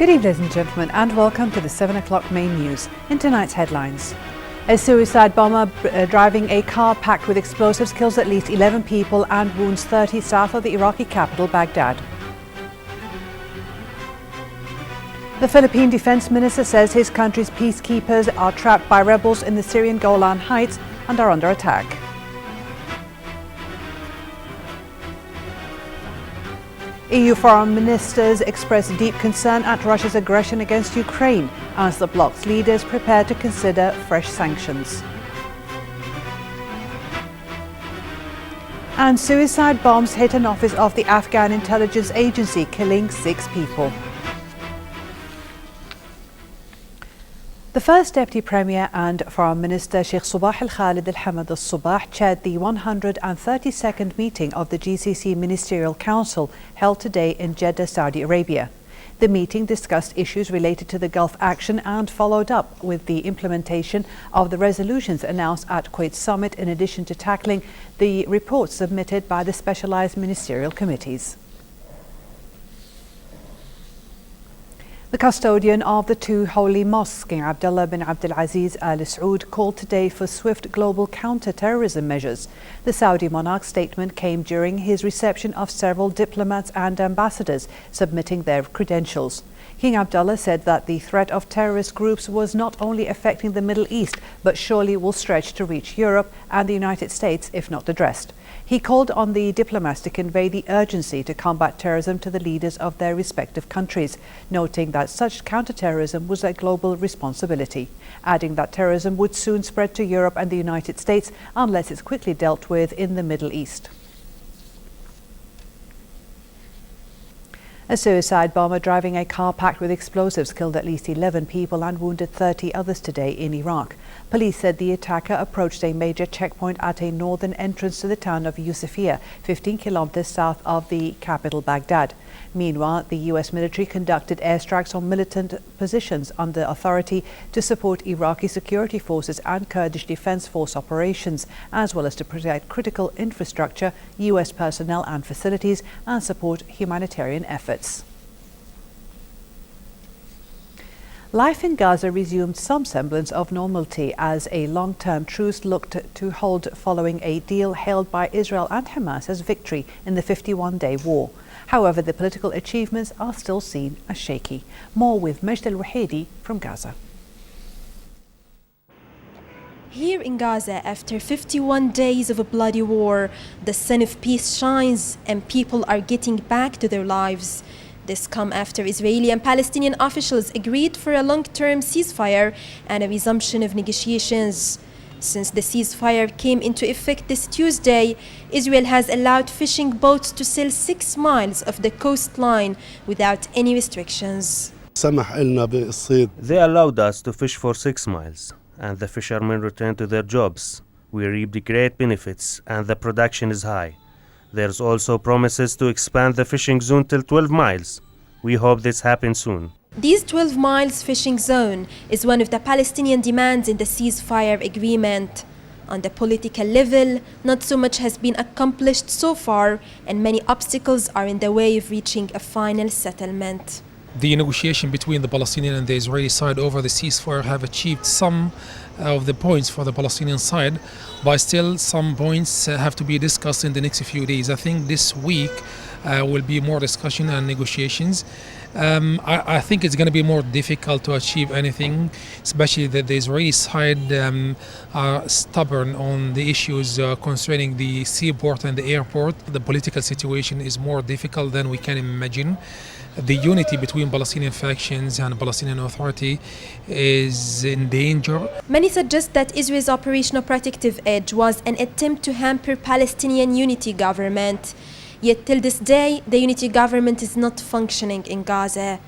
Good evening, ladies and gentlemen, and welcome to the 7 o'clock main news. In tonight's headlines, a suicide bomber driving a car packed with explosives kills at least 11 people and wounds 30 south of the Iraqi capital, Baghdad. The Philippine Defense Minister says his country's peacekeepers are trapped by rebels in the Syrian Golan Heights and are under attack. EU foreign ministers expressed deep concern at Russia's aggression against Ukraine as the bloc's leaders prepare to consider fresh sanctions. And suicide bombs hit an office of the Afghan intelligence agency, killing 6 people. The First Deputy Premier and Foreign Minister Sheikh Sabah Al-Khalid Al-Hamad Al-Sabah chaired the 132nd meeting of the GCC Ministerial Council held today in Jeddah, Saudi Arabia. The meeting discussed issues related to the Gulf action and followed up with the implementation of the resolutions announced at Kuwait Summit, in addition to tackling the reports submitted by the specialized ministerial committees. The custodian of the 2 holy mosques, King Abdullah bin Abdul Aziz Al Saud, called today for swift global counter-terrorism measures. The Saudi monarch's statement came during his reception of several diplomats and ambassadors submitting their credentials. King Abdullah said that the threat of terrorist groups was not only affecting the Middle East, but surely will stretch to reach Europe and the United States if not addressed. He called on the diplomats to convey the urgency to combat terrorism to the leaders of their respective countries, noting that such counterterrorism was a global responsibility, adding that terrorism would soon spread to Europe and the United States unless it's quickly dealt with in the Middle East. A suicide bomber driving a car packed with explosives killed at least 11 people and wounded 30 others today in Iraq. Police said the attacker approached a major checkpoint at a northern entrance to the town of Yusufia, 15 kilometers south of the capital, Baghdad. Meanwhile, the U.S. military conducted airstrikes on militant positions under authority to support Iraqi security forces and Kurdish Defense Force operations, as well as to protect critical infrastructure, U.S. personnel and facilities, and support humanitarian efforts. Life in Gaza resumed some semblance of normality as a long-term truce looked to hold following a deal hailed by Israel and Hamas as victory in the 51-day war. However, the political achievements are still seen as shaky. More with Majd Al-Wahidi from Gaza. Here in Gaza, after 51 days of a bloody war, the sun of peace shines and people are getting back to their lives. This comes after Israeli and Palestinian officials agreed for a long-term ceasefire and a resumption of negotiations. Since the ceasefire came into effect this Tuesday, Israel has allowed fishing boats to sail 6 miles of the coastline without any restrictions. They allowed us to fish for 6 miles, and the fishermen returned to their jobs. We reaped great benefits, and the production is high. There's also promises to expand the fishing zone till 12 miles. We hope this happens soon. This 12 miles fishing zone is one of the Palestinian demands in the ceasefire agreement. On the political level, not so much has been accomplished so far, and many obstacles are in the way of reaching a final settlement. The negotiation between the Palestinian and the Israeli side over the ceasefire have achieved some of the points for the Palestinian side, but still some points have to be discussed in the next few days. I think this week will be more discussion and negotiations. I think it's going to be more difficult to achieve anything, especially that the Israeli side are stubborn on the issues concerning the seaport and the airport. The political situation is more difficult than we can imagine. The unity between Palestinian factions and Palestinian Authority is in danger. Many suggest that Israel's operational protective edge was an attempt to hamper Palestinian unity government. Yet till this day, the unity government is not functioning in Gaza.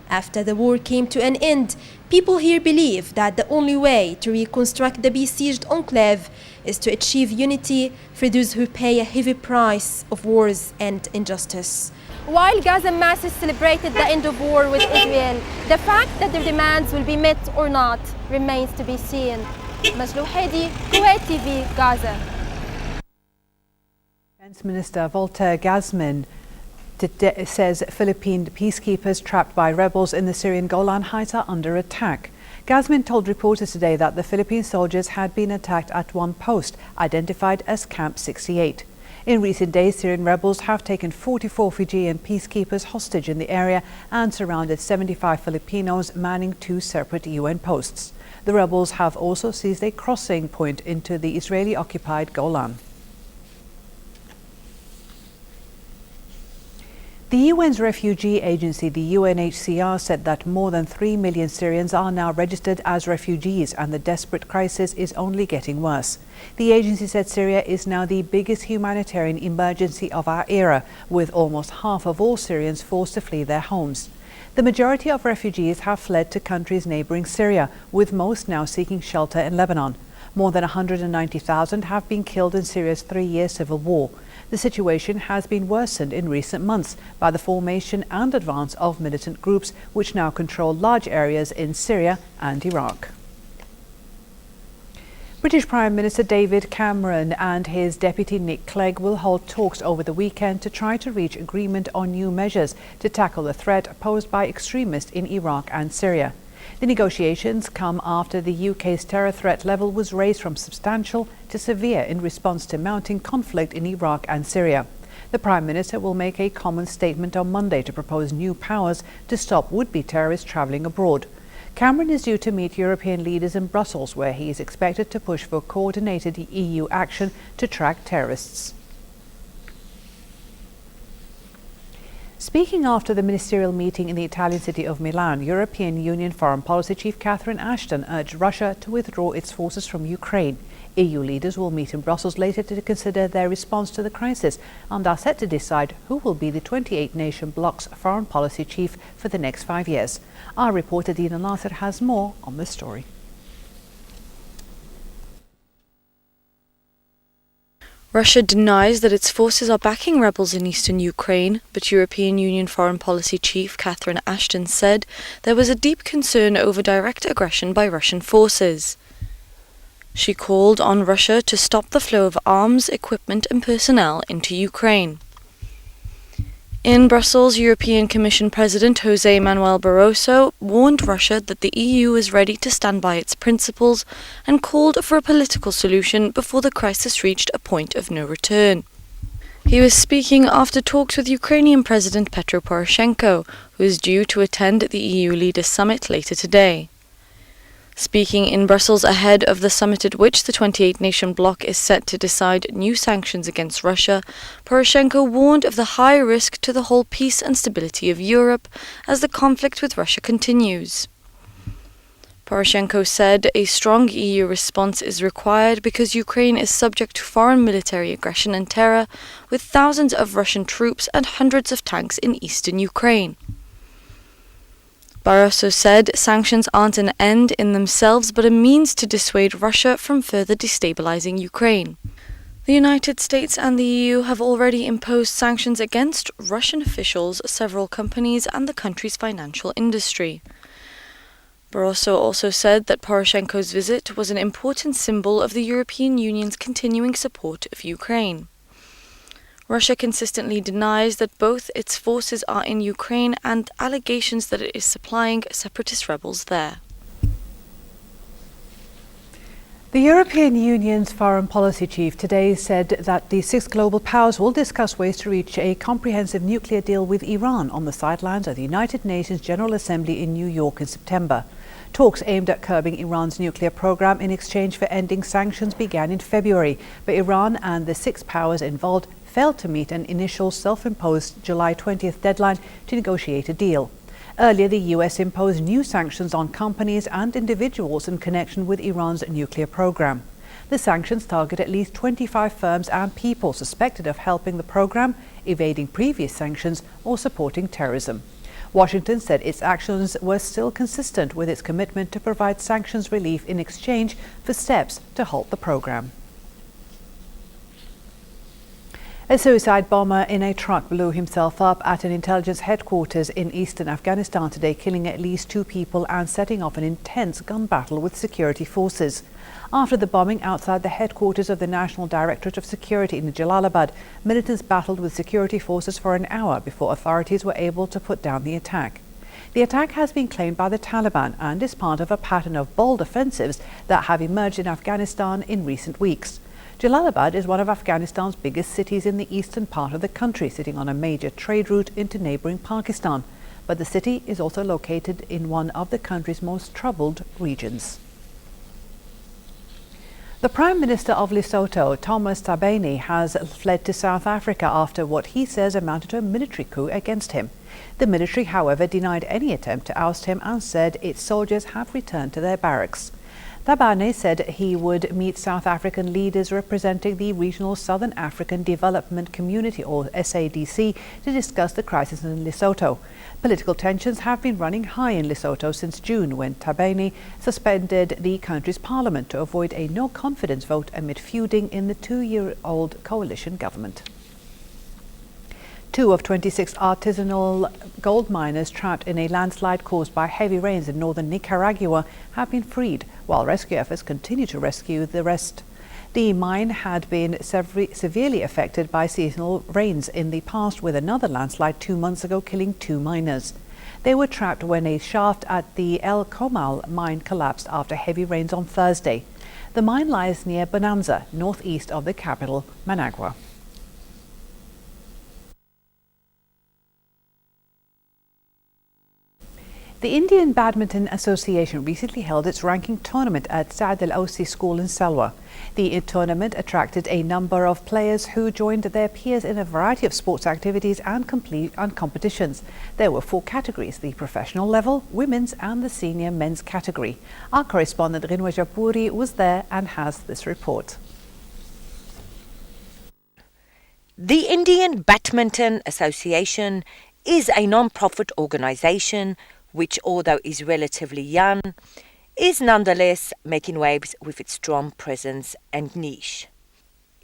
After the war came to an end, people here believe that the only way to reconstruct the besieged enclave is to achieve unity for those who pay a heavy price of wars and injustice. While Gaza masses celebrated the end of war with Israel, the fact that their demands will be met or not remains to be seen. Majd Al-Wahidi, Kuwait TV, Gaza. Defense Minister Volker Gazmin says Philippine peacekeepers trapped by rebels in the Syrian Golan Heights are under attack. Gazmin told reporters today that the Philippine soldiers had been attacked at one post, identified as Camp 68. In recent days, Syrian rebels have taken 44 Fijian peacekeepers hostage in the area and surrounded 75 Filipinos manning 2 separate UN posts. The rebels have also seized a crossing point into the Israeli-occupied Golan. The UN's refugee agency, the UNHCR, said that more than 3 million Syrians are now registered as refugees and the desperate crisis is only getting worse. The agency said Syria is now the biggest humanitarian emergency of our era, with almost half of all Syrians forced to flee their homes. The majority of refugees have fled to countries neighboring Syria, with most now seeking shelter in Lebanon. More than 190,000 have been killed in Syria's 3-year civil war. The situation has been worsened in recent months by the formation and advance of militant groups which now control large areas in Syria and Iraq. British Prime Minister David Cameron and his deputy Nick Clegg will hold talks over the weekend to try to reach agreement on new measures to tackle the threat posed by extremists in Iraq and Syria. The negotiations come after the UK's terror threat level was raised from substantial to severe in response to mounting conflict in Iraq and Syria. The Prime Minister will make a common statement on Monday to propose new powers to stop would-be terrorists travelling abroad. Cameron is due to meet European leaders in Brussels, where he is expected to push for coordinated EU action to track terrorists. Speaking after the ministerial meeting in the Italian city of Milan, European Union Foreign Policy Chief Catherine Ashton urged Russia to withdraw its forces from Ukraine. EU leaders will meet in Brussels later to consider their response to the crisis and are set to decide who will be the 28-nation bloc's foreign policy chief for the next 5 years. Our reporter Dina Nasser has more on this story. Russia denies that its forces are backing rebels in eastern Ukraine, but European Union Foreign Policy Chief Catherine Ashton said there was a deep concern over direct aggression by Russian forces. She called on Russia to stop the flow of arms, equipment and personnel into Ukraine. In Brussels, European Commission President José Manuel Barroso warned Russia that the EU is ready to stand by its principles and called for a political solution before the crisis reached a point of no return. He was speaking after talks with Ukrainian President Petro Poroshenko, who is due to attend the EU Leaders Summit later today. Speaking in Brussels ahead of the summit at which the 28-nation bloc is set to decide new sanctions against Russia, Poroshenko warned of the high risk to the whole peace and stability of Europe as the conflict with Russia continues. Poroshenko said a strong EU response is required because Ukraine is subject to foreign military aggression and terror, with thousands of Russian troops and hundreds of tanks in eastern Ukraine. Barroso said sanctions aren't an end in themselves but a means to dissuade Russia from further destabilizing Ukraine. The United States and the EU have already imposed sanctions against Russian officials, several companies and the country's financial industry. Barroso also said that Poroshenko's visit was an important symbol of the European Union's continuing support of Ukraine. Russia consistently denies that both its forces are in Ukraine and allegations that it is supplying separatist rebels there. The European Union's foreign policy chief today said that the 6 global powers will discuss ways to reach a comprehensive nuclear deal with Iran on the sidelines of the United Nations General Assembly in New York in September. Talks aimed at curbing Iran's nuclear program in exchange for ending sanctions began in February, but Iran and the 6 powers involved failed to meet an initial self-imposed July 20th deadline to negotiate a deal. Earlier, the US imposed new sanctions on companies and individuals in connection with Iran's nuclear program. The sanctions target at least 25 firms and people suspected of helping the program, evading previous sanctions, or supporting terrorism. Washington said its actions were still consistent with its commitment to provide sanctions relief in exchange for steps to halt the program. A suicide bomber in a truck blew himself up at an intelligence headquarters in eastern Afghanistan today, killing at least 2 people and setting off an intense gun battle with security forces. After the bombing outside the headquarters of the National Directorate of Security in Jalalabad, militants battled with security forces for an hour before authorities were able to put down the attack. The attack has been claimed by the Taliban and is part of a pattern of bold offensives that have emerged in Afghanistan in recent weeks. Jalalabad is one of Afghanistan's biggest cities in the eastern part of the country, sitting on a major trade route into neighbouring Pakistan. But the city is also located in one of the country's most troubled regions. The Prime Minister of Lesotho, Thomas Thabane, has fled to South Africa after what he says amounted to a military coup against him. The military, however, denied any attempt to oust him and said its soldiers have returned to their barracks. Thabane said he would meet South African leaders representing the Regional Southern African Development Community, or SADC, to discuss the crisis in Lesotho. Political tensions have been running high in Lesotho since June, when Thabane suspended the country's parliament to avoid a no-confidence vote amid feuding in the 2-year-old coalition government. 2 of 26 artisanal gold miners trapped in a landslide caused by heavy rains in northern Nicaragua have been freed, while rescue efforts continue to rescue the rest. The mine had been severely affected by seasonal rains in the past, with another landslide 2 months ago killing 2 miners. They were trapped when a shaft at the El Comal mine collapsed after heavy rains on Thursday. The mine lies near Bonanza, northeast of the capital, Managua. The Indian Badminton Association recently held its ranking tournament at Saad Al-Ausi School in Salwa. The tournament attracted a number of players who joined their peers in a variety of sports activities and competitions. There were 4 categories: the professional level, women's and the senior men's category. Our correspondent Rinwa Japuri was there and has this report. The Indian Badminton Association is a non-profit organisation which, although is relatively young, is nonetheless making waves with its strong presence and niche.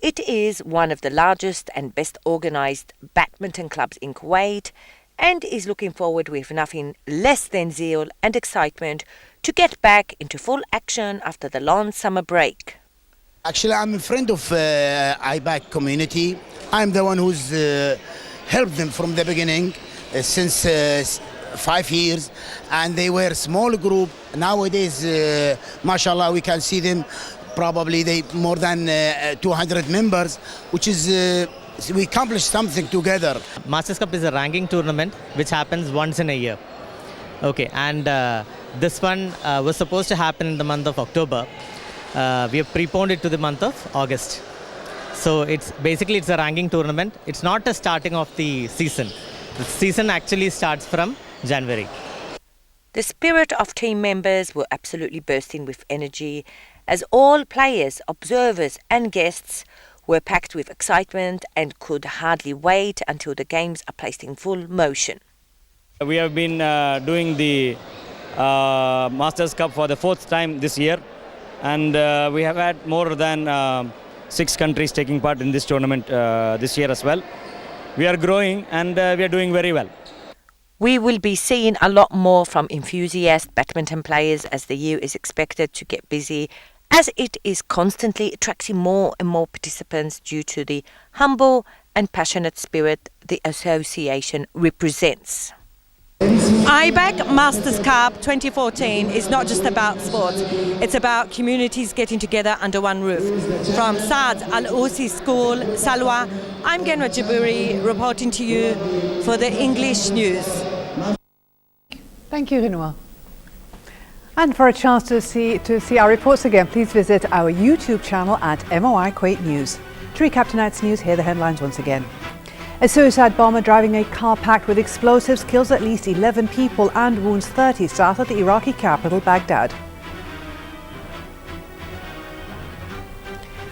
It is one of the largest and best organised badminton clubs in Kuwait and is looking forward with nothing less than zeal and excitement to get back into full action after the long summer break. Actually, I'm a friend of IBAC community. I'm the one who's helped them from the beginning since 5 years, and they were a small group. Nowadays, mashallah, we can see them probably more than 200 members, which is we accomplished something together. Masters Cup is a ranking tournament which happens once in a year. Okay, and this one was supposed to happen in the month of October. We have preponed it to the month of August. So it's a ranking tournament. It's not a starting of the season. The season actually starts from January. The spirit of team members were absolutely bursting with energy as all players, observers and guests were packed with excitement and could hardly wait until the games are placed in full motion. We have been doing the Masters Cup for the 4th time this year, and we have had more than 6 countries taking part in this tournament this year as well. We are growing and we are doing very well. We will be seeing a lot more from enthusiast badminton players as the year is expected to get busy, as it is constantly attracting more and more participants due to the humble and passionate spirit the association represents. IBAC Masters Cup 2014 is not just about sport, it's about communities getting together under one roof. From Saad Al-Ausi School, Salwa, I'm Genwa Jaburi reporting to you for the English News. Thank you, Rinwa. And for a chance to see our reports again, please visit our YouTube channel at MOI Kuwait News. To recap tonight's news, here are the headlines once again. A suicide bomber driving a car packed with explosives kills at least 11 people and wounds 30 south of the Iraqi capital, Baghdad.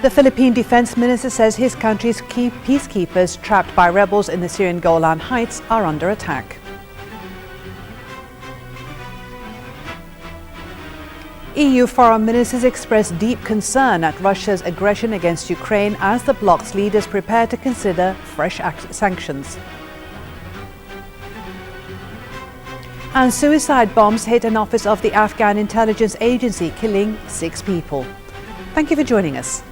The Philippine Defense Minister says his country's peacekeepers trapped by rebels in the Syrian Golan Heights are under attack. EU foreign ministers expressed deep concern at Russia's aggression against Ukraine as the bloc's leaders prepare to consider fresh sanctions. And suicide bombs hit an office of the Afghan intelligence agency, killing 6 people. Thank you for joining us.